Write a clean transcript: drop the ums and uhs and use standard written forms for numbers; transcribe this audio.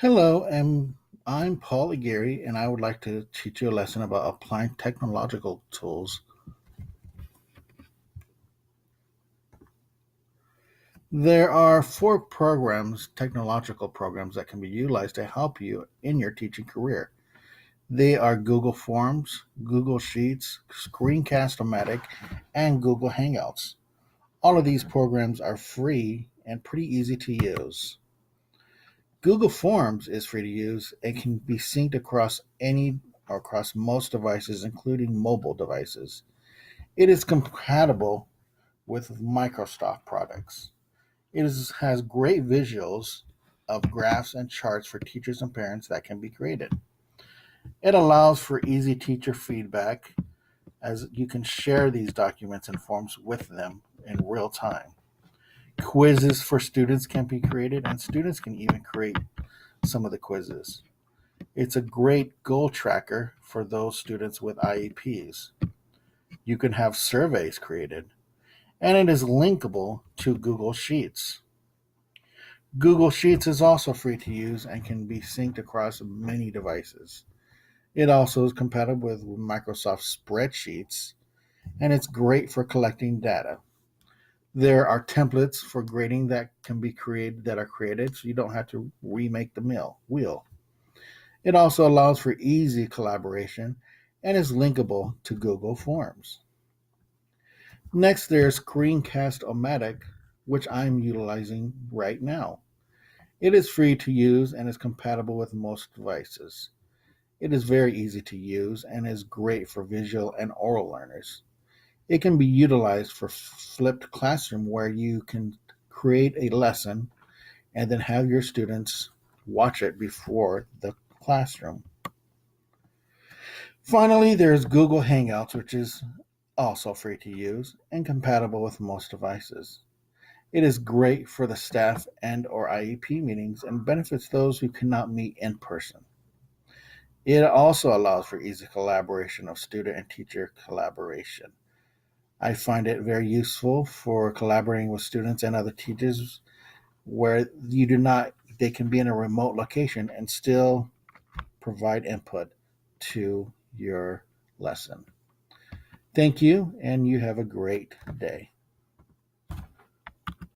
Hello, and I'm Paul Aguirre, and I would like to teach you a lesson about applying technological tools. There are four technological programs, that can be utilized to help you in your teaching career. They are Google Forms, Google Sheets, screencast-o-matic, and Google Hangouts. All of these programs are free and pretty easy to use. Google Forms is free to use and can be synced across any or across most devices, including mobile devices. It is compatible with Microsoft products. Has great visuals of graphs and charts for teachers and parents that can be created. It allows for easy teacher feedback, as you can share these documents and forms with them in real time. Quizzes for students can be created, and students can even create some of the quizzes. It's a great goal tracker for those students with IEPs. You can have surveys created, and it is linkable to Google Sheets. Google Sheets is also free to use and can be synced across many devices. It also is compatible with Microsoft Spreadsheets, and it's great for collecting data. There are templates for grading that are created, so you don't have to remake the wheel. It also allows for easy collaboration and is linkable to Google Forms. Next, there's screencast-o-matic, which I'm utilizing right now. It is free to use and is compatible with most devices. It is very easy to use and is great for visual and oral learners. It can be utilized for flipped classroom, where you can create a lesson and then have your students watch it before the classroom. Finally, there's Google Hangouts, which is also free to use and compatible with most devices. It is great for the staff and or IEP meetings and benefits those who cannot meet in person. It also allows for easy collaboration of student and teacher collaboration. I find it very useful for collaborating with students and other teachers, where they can be in a remote location and still provide input to your lesson. Thank you, and you have a great day.